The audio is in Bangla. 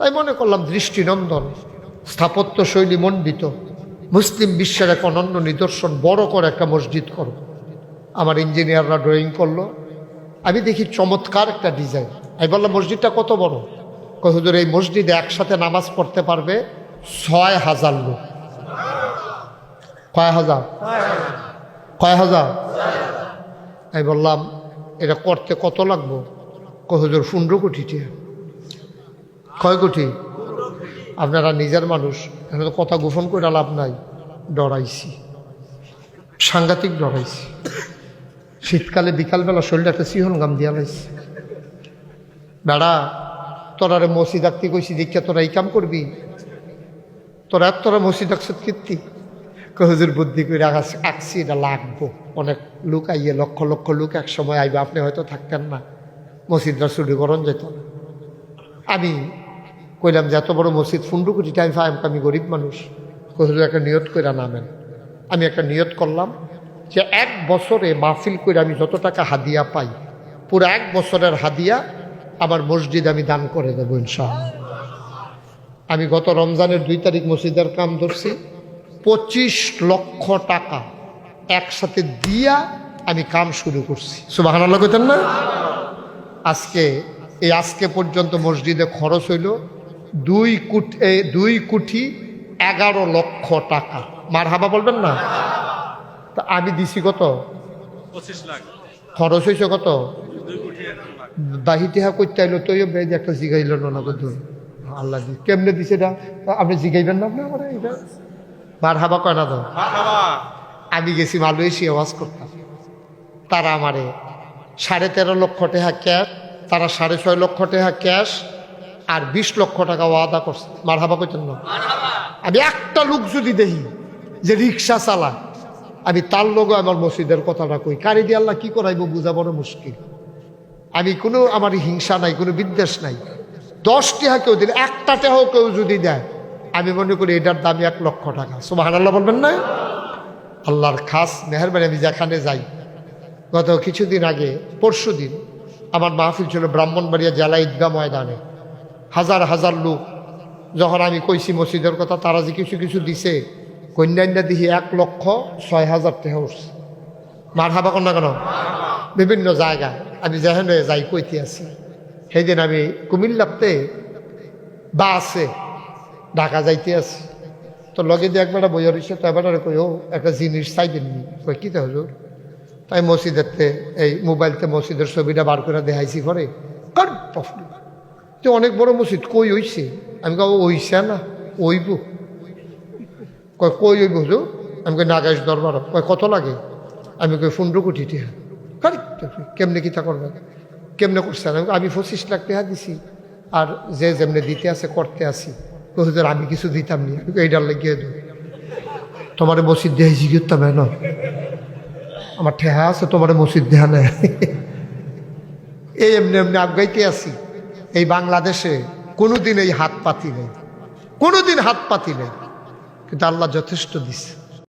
তাই মনে করলাম দৃষ্টিনন্দন, স্থাপত্য শৈলী মণ্ডিত, মুসলিম বিশ্বের এক অনন্য নিদর্শন, বড় করে একটা মসজিদ করব। আমার ইঞ্জিনিয়াররা ড্রয়িং করলো, আমি দেখি চমৎকার একটা ডিজাইন। আমি বললাম মসজিদটা কত বড়? কয় হুজুর এই মসজিদে একসাথে নামাজ পড়তে পারবে ৬,০০০ লোক। কয় হাজার? কয় হাজার? আমি বললাম এটা করতে কত লাগবো? কয় হুজুর ১৫ কোটি টাকা। কয় কোটি? আপনারা নিজের মানুষ, এখানে তো কথা গোপন করে লাভ নাই। ডরাইছি, সাংঘাতিক ডরাইছি। শীতকালে বিকালবেলা শরীরটা একটা সিহন গাম দিয়া লাইছি। বেড়া তোরারে মসজিদ আঁকতে কইছি দীক্ষা তোরা এই কাম করবি? তোরা মসজিদ আঁকছত কীর্তি? হুজুর বুদ্ধি করে আঁকছি, এটা লাগবো। অনেক লোক আইয়ে, লক্ষ লক্ষ লোক এক সময় আইবে, আপনি হয়তো থাকতেন না, মসজিদটা চুরি করন যেত না। আমি কইলাম যে এত বড় মসজিদ ১৫ কোটি টাইম ফাইম, আমি গরিব মানুষ। হুজুর একটা নিয়ত করে নামেন। আমি একটা নিয়ত করলাম যে ১ বছরে মাহফিল করে আমি যত টাকা হাদিয়া পাই, পুরো ১ বছরের হাদিয়া আমার মসজিদ আমি দান করে দেবো ইনশাআল্লাহ। আমি গত রমজানের ২ তারিখ মসজিদের কাম ধরছি, ২৫ লক্ষ টাকা একসাথে দিয়া আমি কাম শুরু করছি। সুবহানাল্লাহ কইতেন না? আজকে পর্যন্ত মসজিদে খরচ হইল ২ কোটি ১১ লক্ষ টাকা। মারহাবা বলবেন না? তা আমি দিছি কত? 25 লাখ। খরচ হয়েছে কত? 2 কোটি 1 লাখ। বাহিতিহা করতে আইলো তো একটা জিগাইল না তো আল্লাহ দি কেমনে দিছে এটা আপনি জিগাইবেন না? আপনি আমার এটা মারহাবা কয় না তো? আমি গেছি মালয়েশিয়া ওয়াজ করতাম, তারা আমারে 13.5 লক্ষ টাকা ক্যাশ, তারা 6.5 লক্ষ টাকা ক্যাশ আর 20 লক্ষ টাকা ওয়াদা করছে। মারহাবা কইতেন না? আমি একটা লোক যদি দেখি যে রিক্সা চালায়, আমি তার লোগো আমার মসজিদের কথাটা কই। কারি দিয়ে আল্লাহ কি করাইব বুঝা বড় মুশকিল। আমি আমার হিংসা নাই, কোনো বিদ্বেষ নাই। 10 টাকা কেউ দিলে, 1 টাকাও কেউ যদি দেয়, আমি মনে করি এটার দামি 1 লক্ষ টাকা। সুবহানাল্লাহ বলবেন না? আল্লাহর খাস মেহেরবানি। আমি যেখানে যাই, গত কিছুদিন আগে, পরশু দিন আমার মাহফিল ছিল ব্রাহ্মণবাড়িয়া জেলা ঈদগাহ ময়দানে, হাজার হাজার লোক। যখন আমি কইছি মসজিদের কথা, তারা যে কিছু কিছু দিছে, কন্যান্যা দিহি 1,06,000 টাকা উঠছে। মারহাবা কর না কেন? বিভিন্ন জায়গায় আমি যেখানে যাই কইতে আছি। সেই দিন আমি কুমিল্লাতে বাসে ঢাকা যাইতে আছি, তো লগে দিয়ে একবার বইয়া রয়েছে, তো এবার কই ও একটা জিনিস চাইবেননি? কই কী হুজুর? তাই মসজিদেরতে এই মোবাইলতে মসজিদের ছবিটা বার করে দেখাইছি। পরে তো অনেক বড় মসজিদ, কই হইছে? আমি কই ওইছে না, ওইব। কই ওইব হুজুর? আমি কই নাগাইশ দরবার। কয় কত লাগে? আমি কই 15 কোটি টাকা। কেমনে কিতা করবে? কেমনে করছে? আমি 25 লাখ টাকা দিছি, আর যে যেমনে দিতে আছে করতে আসি। হুজুর আমি কিছু দিতাম নি। এইটার লাগিয়ে দেব, তোমার মসজিদ দেখাইছি করতাম না, আমার ঠেহা আছে, তোমার মসজিদ দেখা নেয়। এই এমনি এমনি আগাইতে আসি। এই বাংলাদেশে কোনোদিন এই হাত পাতি নেই, কোনোদিন হাত পাতি নেই, কিন্তু আল্লাহ যথেষ্ট দিছে।